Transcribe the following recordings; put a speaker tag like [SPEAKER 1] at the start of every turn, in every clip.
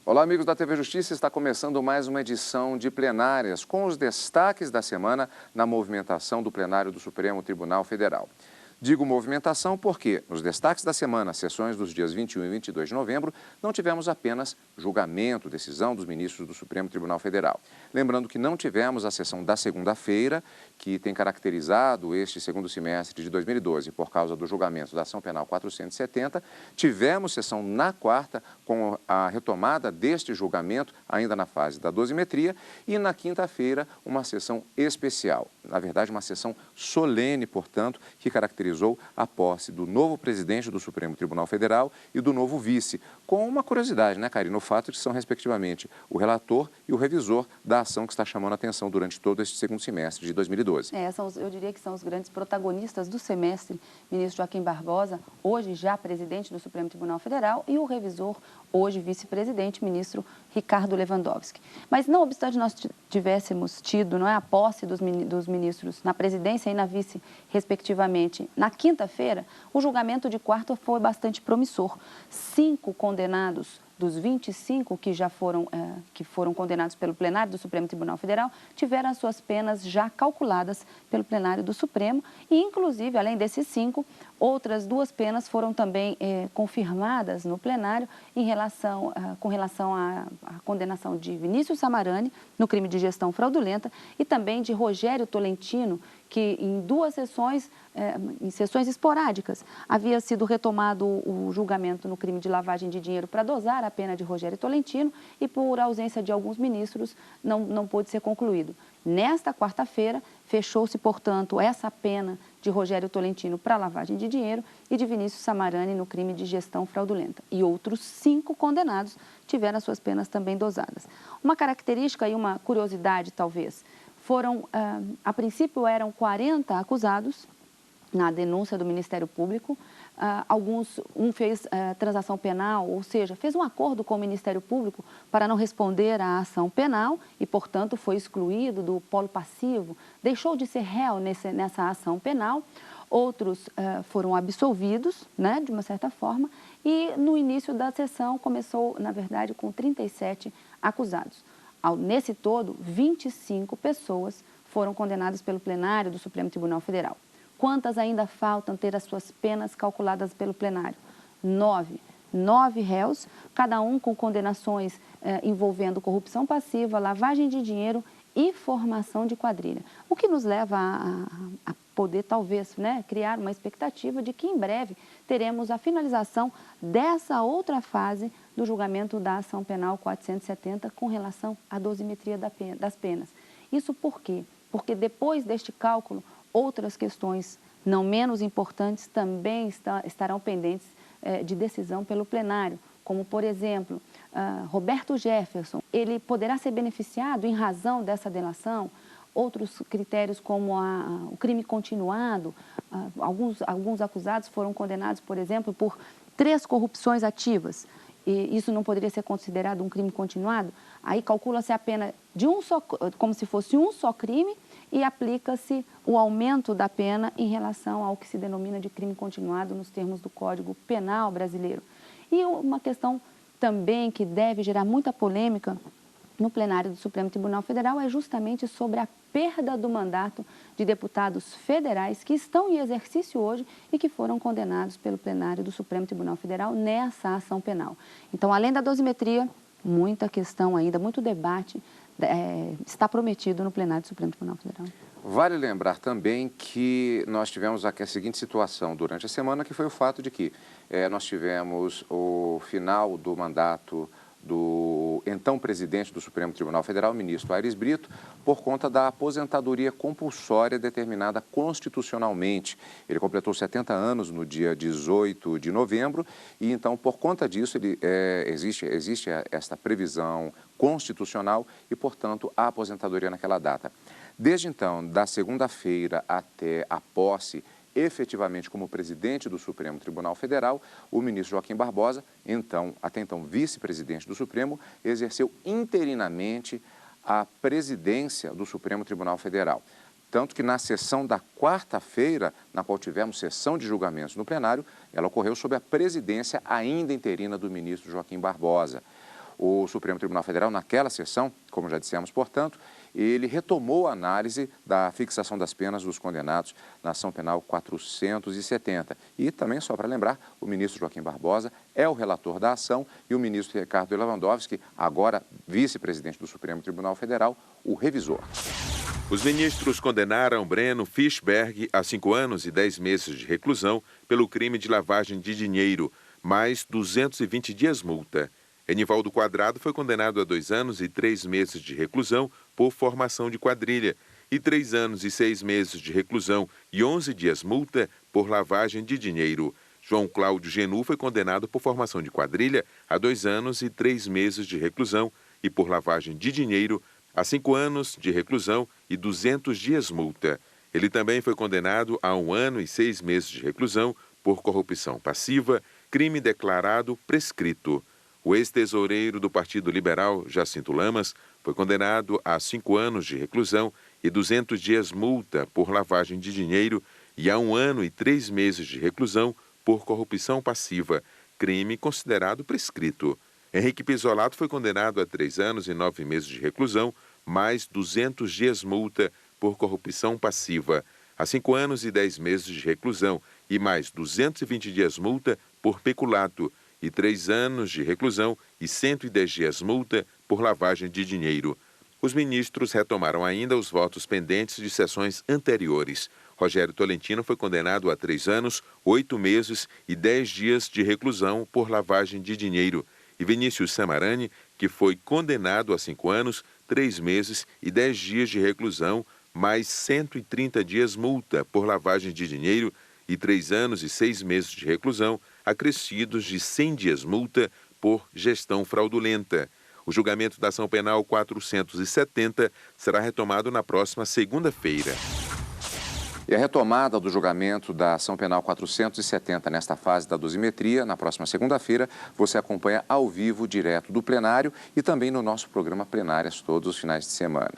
[SPEAKER 1] Olá, amigos da TV Justiça, está começando mais uma edição de plenárias com os destaques da semana na movimentação do plenário do Supremo Tribunal Federal. Digo movimentação porque, nos destaques da semana, sessões dos dias 21 e 22 de novembro, não tivemos apenas julgamento, decisão dos ministros do Supremo Tribunal Federal. Lembrando que não tivemos a sessão da segunda-feira, que tem caracterizado este segundo semestre de 2012 por causa do julgamento da ação penal 470. Tivemos sessão na quarta, com a retomada deste julgamento, ainda na fase da dosimetria, e na quinta-feira, uma sessão especial. Na verdade, uma sessão solene, portanto, que caracterizou a posse do novo presidente do Supremo Tribunal Federal e do novo vice, com uma curiosidade, né, Karina? O fato de que são, respectivamente, o relator e o revisor da ação que está chamando a atenção durante todo este segundo semestre de 2012.
[SPEAKER 2] Eu diria que são os grandes protagonistas do semestre, ministro Joaquim Barbosa, hoje já presidente do Supremo Tribunal Federal, e o revisor, hoje vice-presidente, ministro Ricardo Lewandowski. Mas, não obstante nós tivéssemos tido, não é, a posse dos ministros na presidência e na vice, respectivamente, na quinta-feira, o julgamento de quarta foi bastante promissor. 5 condenados dos 25 que já foram condenados pelo plenário do Supremo Tribunal Federal, tiveram as suas penas já calculadas pelo plenário do Supremo e, inclusive, além desses 5, outras 2 penas foram também confirmadas no plenário com relação à condenação de Vinícius Samarani no crime de gestão fraudulenta e também de Rogério Tolentino, que em 2 sessões, em sessões esporádicas, havia sido retomado o julgamento no crime de lavagem de dinheiro para dosar a pena de Rogério Tolentino e, por ausência de alguns ministros, não pôde ser concluído. Nesta quarta-feira, fechou-se, portanto, essa pena de Rogério Tolentino para lavagem de dinheiro e de Vinícius Samarani no crime de gestão fraudulenta. E outros 5 condenados tiveram as suas penas também dosadas. Uma característica e uma curiosidade, talvez, a princípio eram 40 acusados na denúncia do Ministério Público. Um fez transação penal, ou seja, fez um acordo com o Ministério Público para não responder à ação penal e, portanto, foi excluído do polo passivo, deixou de ser réu nessa ação penal. Outros foram absolvidos, né, de uma certa forma, e no início da sessão começou, na verdade, com 37 acusados. Nesse todo, 25 pessoas foram condenadas pelo plenário do Supremo Tribunal Federal. Quantas ainda faltam ter as suas penas calculadas pelo plenário? 9. 9 réus, cada um com condenações envolvendo corrupção passiva, lavagem de dinheiro e formação de quadrilha. O que nos leva a poder, talvez, né, criar uma expectativa de que em breve teremos a finalização dessa outra fase do julgamento da ação penal 470 com relação à dosimetria das penas. Isso por quê? Porque depois deste cálculo, outras questões não menos importantes também estarão pendentes de decisão pelo plenário, como, por exemplo, Roberto Jefferson. Ele poderá ser beneficiado em razão dessa delação. Outros critérios como o crime continuado, alguns acusados foram condenados, por exemplo, por 3 corrupções ativas. E isso não poderia ser considerado um crime continuado? Aí calcula-se a pena como se fosse um só crime e aplica-se o aumento da pena em relação ao que se denomina de crime continuado nos termos do Código Penal brasileiro. E uma questão também que deve gerar muita polêmica no plenário do Supremo Tribunal Federal é justamente sobre a perda do mandato de deputados federais que estão em exercício hoje e que foram condenados pelo plenário do Supremo Tribunal Federal nessa ação penal. Então, além da dosimetria, muita questão ainda, muito debate está prometido no plenário do Supremo Tribunal Federal.
[SPEAKER 1] Vale lembrar também que nós tivemos aqui a seguinte situação durante a semana, que foi o fato de que nós tivemos o final do mandato do então presidente do Supremo Tribunal Federal, ministro Aires Brito, por conta da aposentadoria compulsória determinada constitucionalmente. Ele completou 70 anos no dia 18 de novembro e, então, por conta disso, existe esta previsão constitucional e, portanto, a aposentadoria naquela data. Desde então, da segunda-feira até a posse efetivamente como presidente do Supremo Tribunal Federal, o ministro Joaquim Barbosa, até então vice-presidente do Supremo, exerceu interinamente a presidência do Supremo Tribunal Federal. Tanto que na sessão da quarta-feira, na qual tivemos sessão de julgamentos no plenário, ela ocorreu sob a presidência ainda interina do ministro Joaquim Barbosa. O Supremo Tribunal Federal, naquela sessão, como já dissemos, portanto, ele retomou a análise da fixação das penas dos condenados na ação penal 470. E também, só para lembrar, o ministro Joaquim Barbosa é o relator da ação e o ministro Ricardo Lewandowski, agora vice-presidente do Supremo Tribunal Federal, o revisor.
[SPEAKER 3] Os ministros condenaram Breno Fischberg a 5 anos e 10 meses de reclusão pelo crime de lavagem de dinheiro, mais 220 dias multa. Enivaldo Quadrado foi condenado a 2 anos e 3 meses de reclusão por formação de quadrilha e 3 anos e 6 meses de reclusão e 11 dias multa por lavagem de dinheiro. João Cláudio Genu foi condenado por formação de quadrilha a 2 anos e 3 meses de reclusão e por lavagem de dinheiro a 5 anos de reclusão e 200 dias multa. Ele também foi condenado a 1 ano e 6 meses de reclusão por corrupção passiva, crime declarado prescrito. O ex-tesoureiro do Partido Liberal, Jacinto Lamas, foi condenado a 5 anos de reclusão e 200 dias multa por lavagem de dinheiro e a 1 ano e 3 meses de reclusão por corrupção passiva, crime considerado prescrito. Henrique Pisolato foi condenado a 3 anos e 9 meses de reclusão, mais 200 dias multa por corrupção passiva, a 5 anos e 10 meses de reclusão e mais 220 dias multa por peculato e 3 anos de reclusão e 110 dias multa por lavagem de dinheiro. Os ministros retomaram ainda os votos pendentes de sessões anteriores. Rogério Tolentino foi condenado a 3 anos, 8 meses e 10 dias de reclusão por lavagem de dinheiro. E Vinícius Samarani, que foi condenado a 5 anos, 3 meses e 10 dias de reclusão, mais 130 dias multa por lavagem de dinheiro e 3 anos e 6 meses de reclusão, acrescidos de 100 dias multa por gestão fraudulenta. O julgamento da ação penal 470 será retomado na próxima segunda-feira.
[SPEAKER 1] E a retomada do julgamento da ação penal 470 nesta fase da dosimetria, na próxima segunda-feira, você acompanha ao vivo, direto do plenário e também no nosso programa Plenárias todos os finais de semana.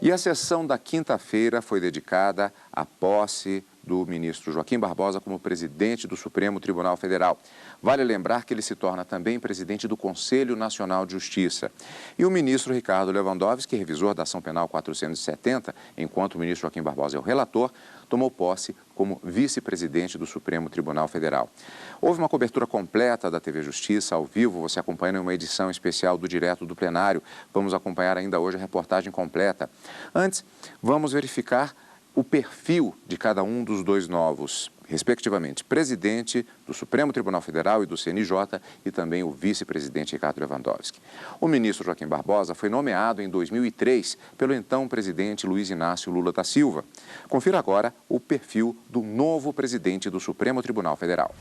[SPEAKER 1] E a sessão da quinta-feira foi dedicada à posse do ministro Joaquim Barbosa como presidente do Supremo Tribunal Federal. Vale lembrar que ele se torna também presidente do Conselho Nacional de Justiça. E o ministro Ricardo Lewandowski, revisor da ação penal 470, enquanto o ministro Joaquim Barbosa é o relator, tomou posse como vice-presidente do Supremo Tribunal Federal. Houve uma cobertura completa da TV Justiça, ao vivo, você acompanha em uma edição especial do Direto do Plenário. Vamos acompanhar ainda hoje a reportagem completa. Antes, vamos verificar o perfil de cada um dos dois novos, respectivamente, presidente do Supremo Tribunal Federal e do CNJ e também o vice-presidente Ricardo Lewandowski. O ministro Joaquim Barbosa foi nomeado em 2003 pelo então presidente Luiz Inácio Lula da Silva. Confira agora o perfil do novo presidente do Supremo Tribunal Federal.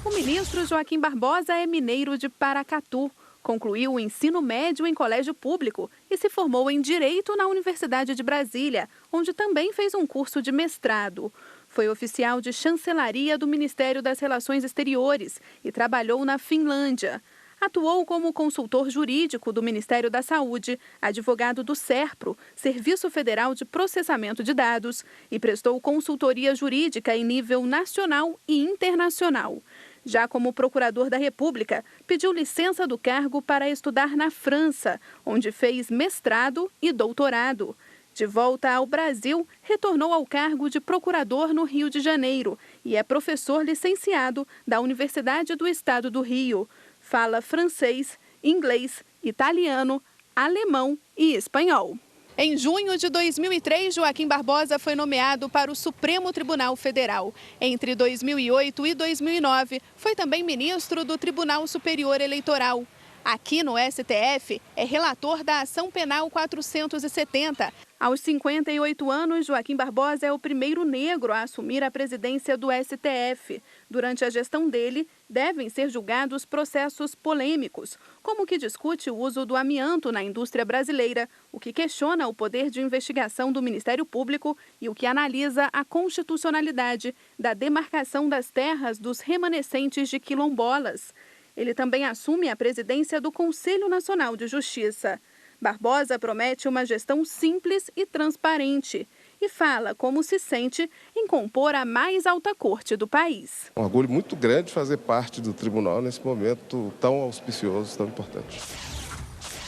[SPEAKER 4] O ministro Joaquim Barbosa é mineiro de Paracatu. Concluiu o ensino médio em colégio público e se formou em Direito na Universidade de Brasília, onde também fez um curso de mestrado. Foi oficial de chancelaria do Ministério das Relações Exteriores e trabalhou na Finlândia. Atuou como consultor jurídico do Ministério da Saúde, advogado do SERPRO, Serviço Federal de Processamento de Dados, e prestou consultoria jurídica em nível nacional e internacional. Já como procurador da República, pediu licença do cargo para estudar na França, onde fez mestrado e doutorado. De volta ao Brasil, retornou ao cargo de procurador no Rio de Janeiro e é professor licenciado da Universidade do Estado do Rio. Fala francês, inglês, italiano, alemão e espanhol. Em junho de 2003, Joaquim Barbosa foi nomeado para o Supremo Tribunal Federal. Entre 2008 e 2009, foi também ministro do Tribunal Superior Eleitoral. Aqui no STF, é relator da Ação Penal 470. Aos 58 anos, Joaquim Barbosa é o primeiro negro a assumir a presidência do STF. Durante a gestão dele, devem ser julgados processos polêmicos, como o que discute o uso do amianto na indústria brasileira, o que questiona o poder de investigação do Ministério Público e o que analisa a constitucionalidade da demarcação das terras dos remanescentes de quilombolas. Ele também assume a presidência do Conselho Nacional de Justiça. Barbosa promete uma gestão simples e transparente. e fala como se sente em compor a mais alta corte do país.
[SPEAKER 5] Um orgulho muito grande fazer parte do tribunal nesse momento tão auspicioso, tão importante.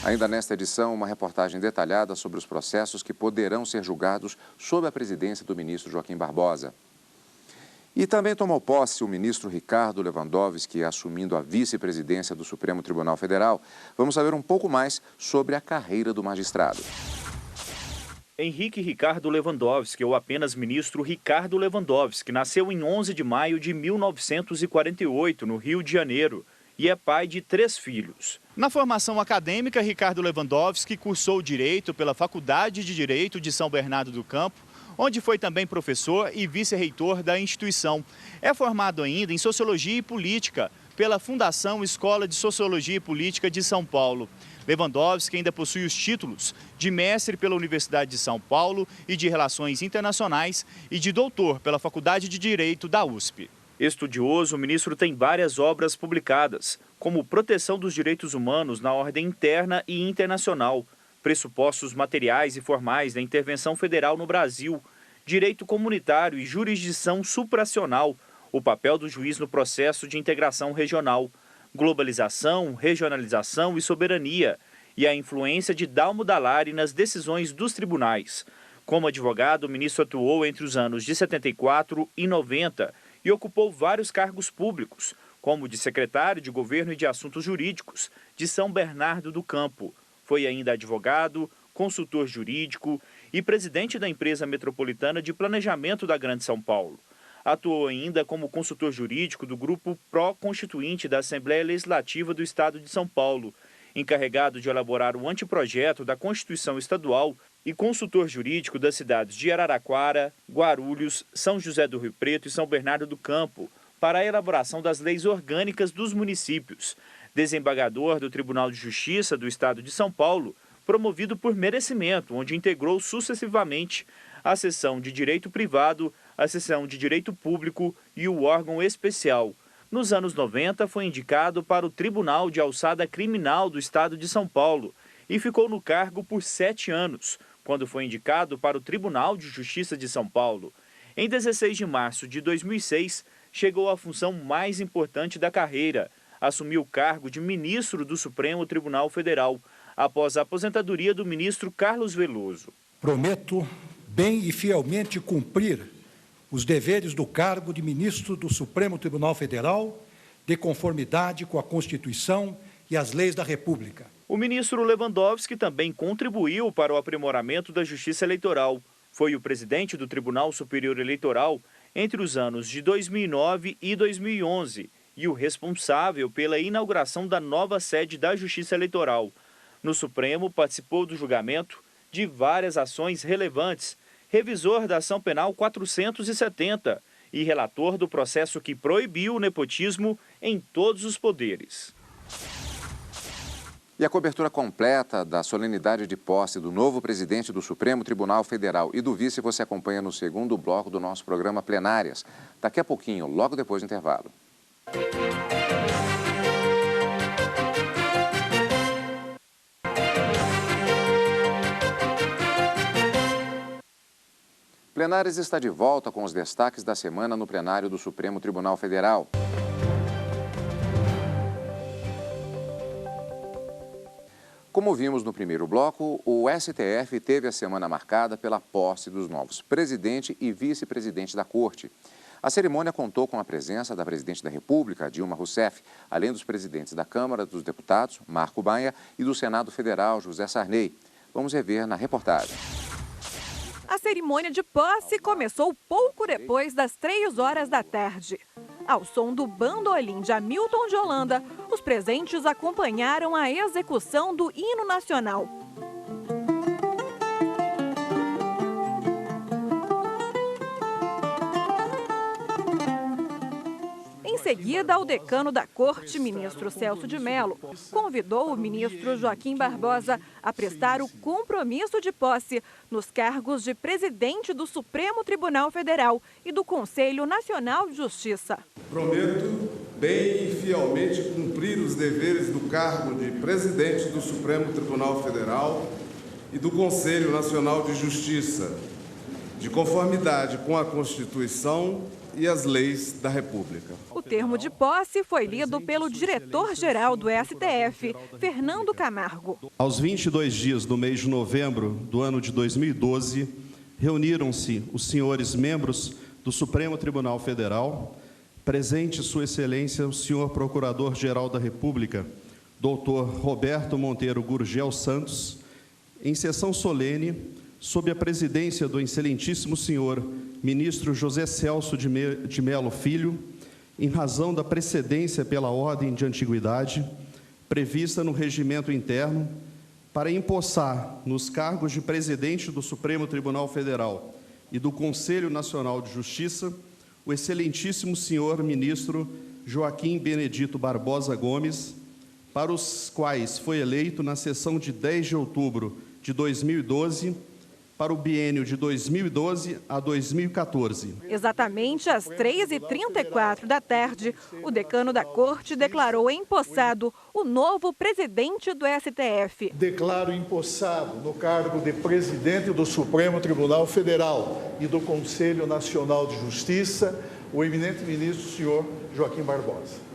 [SPEAKER 1] Ainda nesta edição, uma reportagem detalhada sobre os processos que poderão ser julgados sob a presidência do ministro Joaquim Barbosa. E também tomou posse o ministro Ricardo Lewandowski, assumindo a vice-presidência do Supremo Tribunal Federal. Vamos saber um pouco mais sobre a carreira do magistrado.
[SPEAKER 6] Henrique Ricardo Lewandowski, ou apenas ministro Ricardo Lewandowski, nasceu em 11 de maio de 1948, no Rio de Janeiro, e é pai de 3 filhos. Na formação acadêmica, Ricardo Lewandowski cursou Direito pela Faculdade de Direito de São Bernardo do Campo, onde foi também professor e vice-reitor da instituição. É formado ainda em Sociologia e Política pela Fundação Escola de Sociologia e Política de São Paulo. Lewandowski ainda possui os títulos de mestre pela Universidade de São Paulo e de Relações Internacionais e de doutor pela Faculdade de Direito da USP. Estudioso, o ministro tem várias obras publicadas, como Proteção dos Direitos Humanos na Ordem Interna e Internacional, Pressupostos Materiais e Formais da Intervenção Federal no Brasil, Direito Comunitário e Jurisdição Supranacional, o papel do juiz no processo de integração regional, Globalização, Regionalização e Soberania, e a influência de Dalmo Dallari nas decisões dos tribunais. Como advogado, o ministro atuou entre os anos de 74 e 90 e ocupou vários cargos públicos, como de secretário de Governo e de Assuntos Jurídicos de São Bernardo do Campo. Foi ainda advogado, consultor jurídico e presidente da empresa metropolitana de planejamento da Grande São Paulo. Atuou ainda como consultor jurídico do grupo pró-constituinte da Assembleia Legislativa do Estado de São Paulo, encarregado de elaborar o anteprojeto da Constituição Estadual e consultor jurídico das cidades de Araraquara, Guarulhos, São José do Rio Preto e São Bernardo do Campo, para a elaboração das leis orgânicas dos municípios. Desembargador do Tribunal de Justiça do Estado de São Paulo, promovido por merecimento, onde integrou sucessivamente a seção de Direito Privado, a seção de Direito Público e o órgão especial. Nos anos 90, foi indicado para o Tribunal de Alçada Criminal do Estado de São Paulo e ficou no cargo por 7 anos, quando foi indicado para o Tribunal de Justiça de São Paulo. Em 16 de março de 2006, chegou à função mais importante da carreira, assumiu o cargo de ministro do Supremo Tribunal Federal, após a aposentadoria do ministro Carlos Veloso.
[SPEAKER 7] Prometo bem e fielmente cumprir os deveres do cargo de ministro do Supremo Tribunal Federal, de conformidade com a Constituição e as leis da República.
[SPEAKER 6] O ministro Lewandowski também contribuiu para o aprimoramento da Justiça Eleitoral. Foi o presidente do Tribunal Superior Eleitoral entre os anos de 2009 e 2011 e o responsável pela inauguração da nova sede da Justiça Eleitoral. No Supremo, participou do julgamento de várias ações relevantes, revisor da Ação Penal 470 e relator do processo que proibiu o nepotismo em todos os poderes.
[SPEAKER 1] E a cobertura completa da solenidade de posse do novo presidente do Supremo Tribunal Federal e do vice você acompanha no segundo bloco do nosso programa Plenárias. Daqui a pouquinho, logo depois do intervalo. Plenárias está de volta com os destaques da semana no plenário do Supremo Tribunal Federal. Como vimos no primeiro bloco, o STF teve a semana marcada pela posse dos novos presidente e vice-presidente da Corte. A cerimônia contou com a presença da presidente da República, Dilma Rousseff, além dos presidentes da Câmara dos Deputados, Marco Maia, e do Senado Federal, José Sarney. Vamos rever na reportagem.
[SPEAKER 8] A cerimônia de posse começou pouco depois das 3 horas da tarde. Ao som do bandolim de Hamilton de Holanda, os presentes acompanharam a execução do hino nacional. Em seguida, o decano da Corte, ministro Celso de Mello, convidou o ministro Joaquim Barbosa a prestar o compromisso de posse nos cargos de presidente do Supremo Tribunal Federal e do Conselho Nacional de Justiça.
[SPEAKER 5] Prometo bem e fielmente cumprir os deveres do cargo de presidente do Supremo Tribunal Federal e do Conselho Nacional de Justiça, de conformidade com a Constituição e as leis da República.
[SPEAKER 8] O termo de posse foi lido pelo diretor-geral do STF, Fernando Camargo.
[SPEAKER 9] Aos 22 dias do mês de novembro do ano de 2012, reuniram-se os senhores membros do Supremo Tribunal Federal, presente Sua Excelência, o senhor Procurador-Geral da República, doutor Roberto Monteiro Gurgel Santos, em sessão solene, sob a presidência do excelentíssimo senhor ministro José Celso de Mello Filho, em razão da precedência pela ordem de antiguidade, prevista no regimento interno, para empossar nos cargos de presidente do Supremo Tribunal Federal e do Conselho Nacional de Justiça, o excelentíssimo senhor ministro Joaquim Benedito Barbosa Gomes, para os quais foi eleito na sessão de 10 de outubro de 2012, para o biênio de 2012 a 2014.
[SPEAKER 8] Exatamente às 3h34 da tarde, o decano da Corte declarou empossado o novo presidente do STF.
[SPEAKER 10] Declaro empossado no cargo de presidente do Supremo Tribunal Federal e do Conselho Nacional de Justiça, o eminente ministro, senhor Joaquim Barbosa.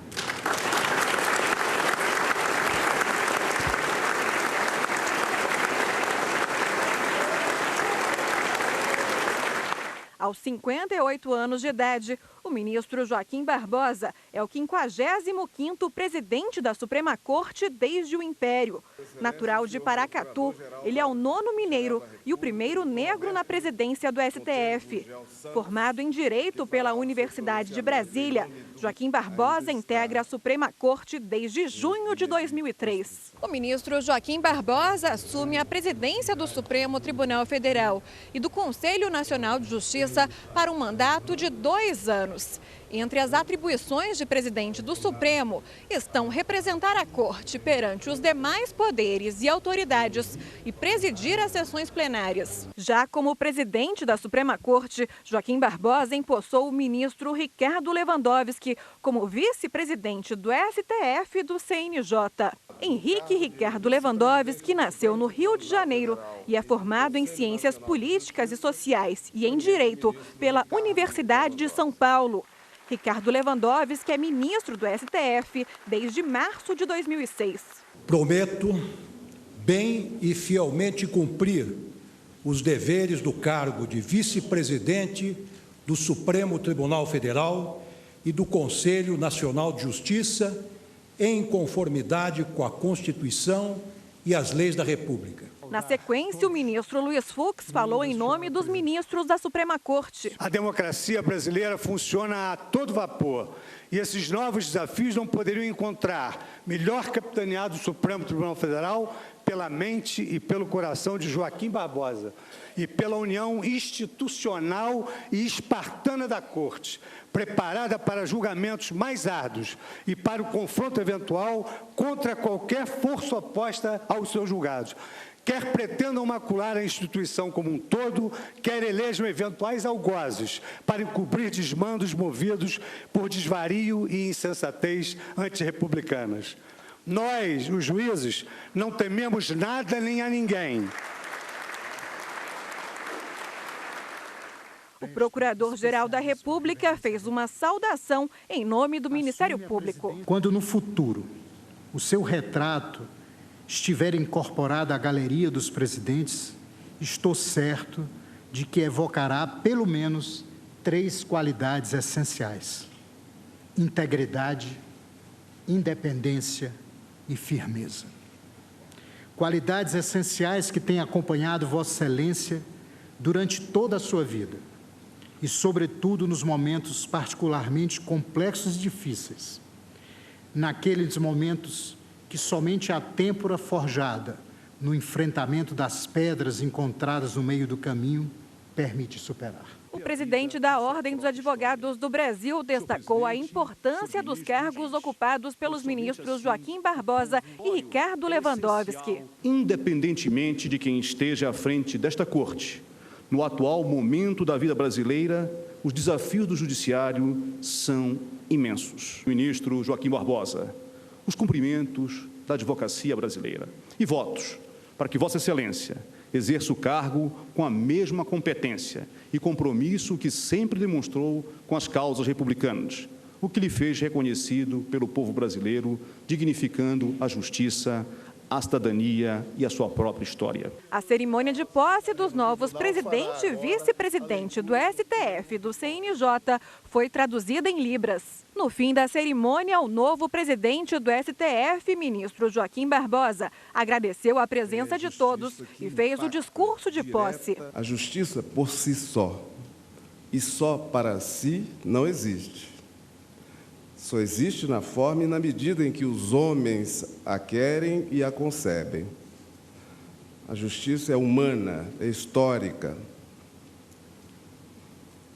[SPEAKER 8] Aos 58 anos de idade, o ministro Joaquim Barbosa é o 55º presidente da Suprema Corte desde o Império. Natural de Paracatu, ele é o 9º mineiro e o primeiro negro na presidência do STF. Formado em Direito pela Universidade de Brasília, Joaquim Barbosa integra a Suprema Corte desde junho de 2003. O ministro Joaquim Barbosa assume a presidência do Supremo Tribunal Federal e do Conselho Nacional de Justiça para um mandato de 2 anos. Entre as atribuições de presidente do Supremo estão representar a Corte perante os demais poderes e autoridades e presidir as sessões plenárias. Já como presidente da Suprema Corte, Joaquim Barbosa empossou o ministro Ricardo Lewandowski como vice-presidente do STF e do CNJ. Henrique Ricardo Lewandowski nasceu no Rio de Janeiro e é formado em Ciências Políticas e Sociais e em Direito pela Universidade de São Paulo. Ricardo Lewandowski é ministro do STF desde março de 2006.
[SPEAKER 7] Prometo bem e fielmente cumprir os deveres do cargo de vice-presidente do Supremo Tribunal Federal e do Conselho Nacional de Justiça, em conformidade com a Constituição e as leis da República.
[SPEAKER 8] Na sequência, o ministro Luiz Fux falou em nome dos ministros da Suprema Corte.
[SPEAKER 11] A democracia brasileira funciona a todo vapor e esses novos desafios não poderiam encontrar melhor capitaneado o Supremo Tribunal Federal pela mente e pelo coração de Joaquim Barbosa e pela união institucional e espartana da Corte, preparada para julgamentos mais árduos e para o confronto eventual contra qualquer força oposta aos seus julgados. Quer pretendam macular a instituição como um todo, quer elejam eventuais algozes para encobrir desmandos movidos por desvario e insensatez antirrepublicanas. Nós, os juízes, não tememos nada nem a ninguém.
[SPEAKER 8] O Procurador-Geral da República fez uma saudação em nome do Ministério Público.
[SPEAKER 12] Quando no futuro o seu retrato estiver incorporado à galeria dos presidentes, estou certo de que evocará pelo menos 3 qualidades essenciais: integridade, independência e firmeza. Qualidades essenciais que têm acompanhado Vossa Excelência durante toda a sua vida e, sobretudo, nos momentos particularmente complexos e difíceis, naqueles momentos que somente a têmpora forjada no enfrentamento das pedras encontradas no meio do caminho permite superar.
[SPEAKER 8] O presidente da Ordem dos Advogados do Brasil destacou a importância dos cargos ocupados pelos ministros Joaquim Barbosa e Ricardo Lewandowski.
[SPEAKER 13] Independentemente de quem esteja à frente desta Corte, no atual momento da vida brasileira, os desafios do Judiciário são imensos. Ministro Joaquim Barbosa, os cumprimentos da advocacia brasileira e votos para que Vossa Excelência exerça o cargo com a mesma competência e compromisso que sempre demonstrou com as causas republicanas, o que lhe fez reconhecido pelo povo brasileiro, dignificando a justiça, a cidadania e a sua própria história.
[SPEAKER 8] A cerimônia de posse dos novos presidente e vice-presidente do STF e do CNJ foi traduzida em libras. No fim da cerimônia, o novo presidente do STF, ministro Joaquim Barbosa, agradeceu a presença de todos e fez o discurso de posse.
[SPEAKER 5] A justiça por si só e só para si não existe. Só existe na forma e na medida em que os homens a querem e a concebem. A justiça é humana, é histórica.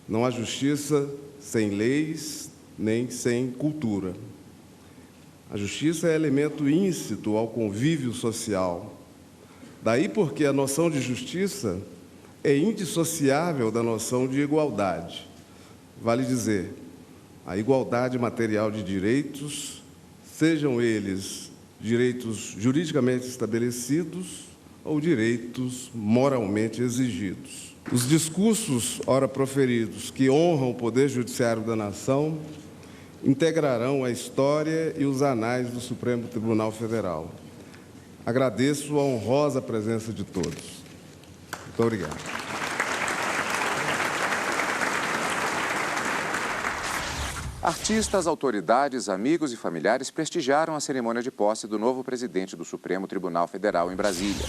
[SPEAKER 5] Não há justiça sem leis, nem sem cultura. A justiça é elemento íncito ao convívio social. Daí porque a noção de justiça é indissociável da noção de igualdade. Vale dizer, a igualdade material de direitos, sejam eles direitos juridicamente estabelecidos ou direitos moralmente exigidos. Os discursos, ora proferidos, que honram o Poder Judiciário da Nação, integrarão a história e os anais do Supremo Tribunal Federal. Agradeço a honrosa presença de todos. Muito obrigado.
[SPEAKER 1] Artistas, autoridades, amigos e familiares prestigiaram a cerimônia de posse do novo presidente do Supremo Tribunal Federal em Brasília.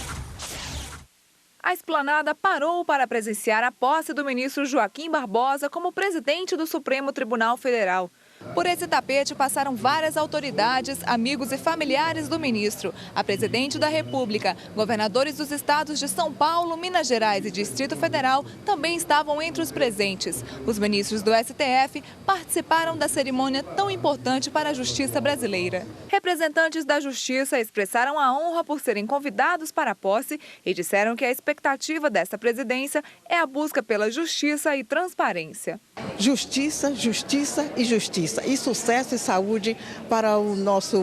[SPEAKER 14] A esplanada parou para presenciar a posse do ministro Joaquim Barbosa como presidente do Supremo Tribunal Federal. Por esse tapete passaram várias autoridades, amigos e familiares do ministro, a presidente da República, governadores dos estados de São Paulo, Minas Gerais e Distrito Federal também estavam entre os presentes. Os ministros do STF participaram da cerimônia tão importante para a justiça brasileira. Representantes da justiça expressaram a honra por serem convidados para a posse e disseram que a expectativa desta presidência é a busca pela justiça e transparência.
[SPEAKER 15] Justiça, justiça e justiça. E sucesso e saúde para o nosso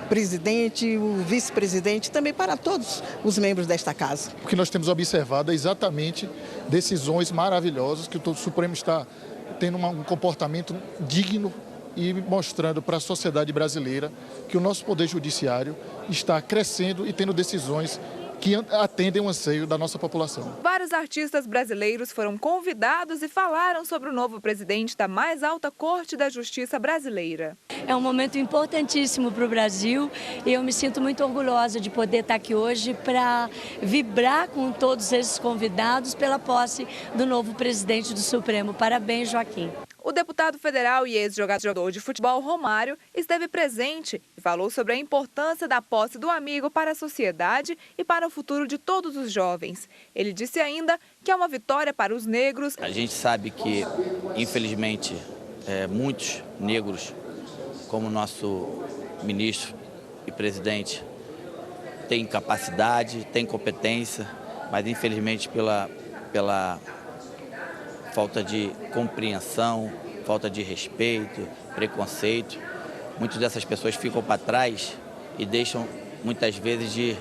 [SPEAKER 15] presidente, o vice-presidente, também para todos os membros desta casa.
[SPEAKER 16] O que nós temos observado é exatamente decisões maravilhosas, que o Supremo está tendo um comportamento digno e mostrando para a sociedade brasileira que o nosso poder judiciário está crescendo e tendo decisões que atendem o anseio da nossa população.
[SPEAKER 14] Vários artistas brasileiros foram convidados e falaram sobre o novo presidente da mais alta corte da justiça brasileira.
[SPEAKER 17] É um momento importantíssimo para o Brasil e eu me sinto muito orgulhosa de poder estar aqui hoje para vibrar com todos esses convidados pela posse do novo presidente do Supremo. Parabéns, Joaquim.
[SPEAKER 14] O deputado federal e ex-jogador de futebol Romário esteve presente e falou sobre a importância da posse do amigo para a sociedade e para o futuro de todos os jovens. Ele disse ainda que é uma vitória para os negros.
[SPEAKER 18] A gente sabe que, infelizmente, muitos negros, como o nosso ministro e presidente, têm capacidade, têm competência, mas infelizmente pela falta de compreensão, falta de respeito, preconceito. Muitas dessas pessoas ficam para trás e deixam, muitas vezes, de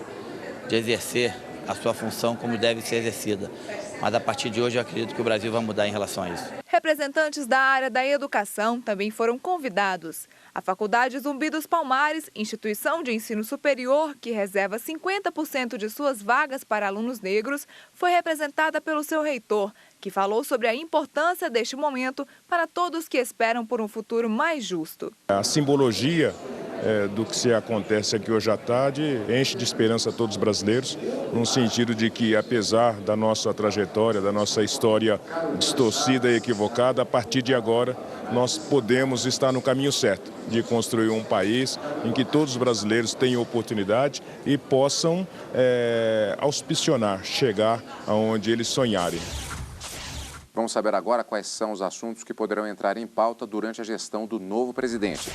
[SPEAKER 18] exercer a sua função como deve ser exercida. Mas, a partir de hoje, eu acredito que o Brasil vai mudar em relação a isso.
[SPEAKER 14] Representantes da área da educação também foram convidados. A Faculdade Zumbi dos Palmares, instituição de ensino superior que reserva 50% de suas vagas para alunos negros, foi representada pelo seu reitor, que falou sobre a importância deste momento para todos que esperam por um futuro mais justo.
[SPEAKER 19] A simbologia do que se acontece aqui hoje à tarde enche de esperança a todos os brasileiros, no sentido de que, apesar da nossa trajetória, da nossa história distorcida e equivocada, a partir de agora nós podemos estar no caminho certo de construir um país em que todos os brasileiros tenham oportunidade e possam auspiciar, chegar aonde eles sonharem.
[SPEAKER 1] Vamos saber agora quais são os assuntos que poderão entrar em pauta durante a gestão do novo presidente.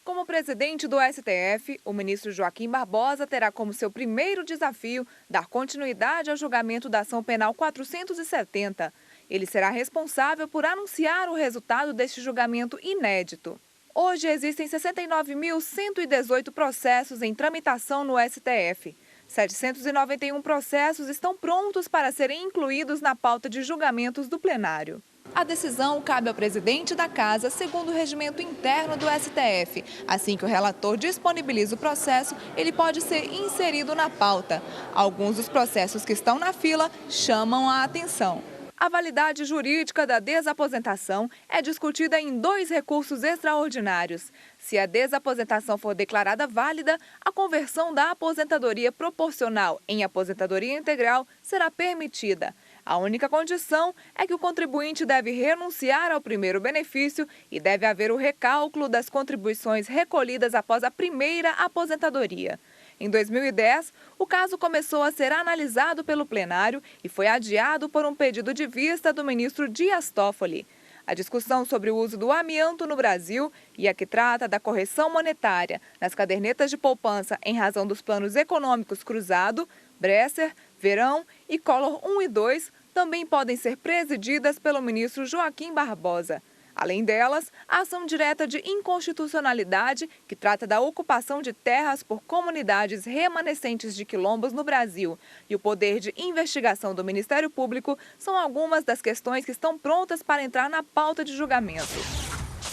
[SPEAKER 14] Como presidente do STF, o ministro Joaquim Barbosa terá como seu primeiro desafio dar continuidade ao julgamento da ação penal 470. Ele será responsável por anunciar o resultado deste julgamento inédito. Hoje existem 69.118 processos em tramitação no STF. 791 processos estão prontos para serem incluídos na pauta de julgamentos do plenário. A decisão cabe ao presidente da Casa, segundo o regimento interno do STF. Assim que o relator disponibiliza o processo, ele pode ser inserido na pauta. Alguns dos processos que estão na fila chamam a atenção. A validade jurídica da desaposentação é discutida em 2 recursos extraordinários. Se a desaposentação for declarada válida, a conversão da aposentadoria proporcional em aposentadoria integral será permitida. A única condição é que o contribuinte deve renunciar ao primeiro benefício e deve haver o recálculo das contribuições recolhidas após a primeira aposentadoria. Em 2010, o caso começou a ser analisado pelo plenário e foi adiado por um pedido de vista do ministro Dias Toffoli. A discussão sobre o uso do amianto no Brasil e a que trata da correção monetária nas cadernetas de poupança em razão dos planos econômicos Cruzado, Bresser, Verão e Collor 1 e 2 também podem ser presididas pelo ministro Joaquim Barbosa. Além delas, a ação direta de inconstitucionalidade, que trata da ocupação de terras por comunidades remanescentes de quilombos no Brasil, e o poder de investigação do Ministério Público são algumas das questões que estão prontas para entrar na pauta de julgamento.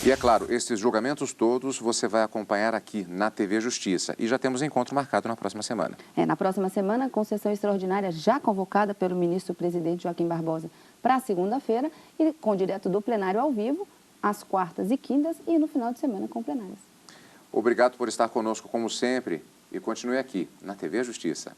[SPEAKER 1] E é claro, esses julgamentos todos você vai acompanhar aqui na TV Justiça. E já temos encontro marcado na próxima semana.
[SPEAKER 2] Na próxima semana, com sessão extraordinária já convocada pelo ministro-presidente Joaquim Barbosa para segunda-feira e com direto do plenário ao vivo, às quartas e quintas e no final de semana com plenárias.
[SPEAKER 1] Obrigado por estar conosco como sempre e continue aqui na TV Justiça.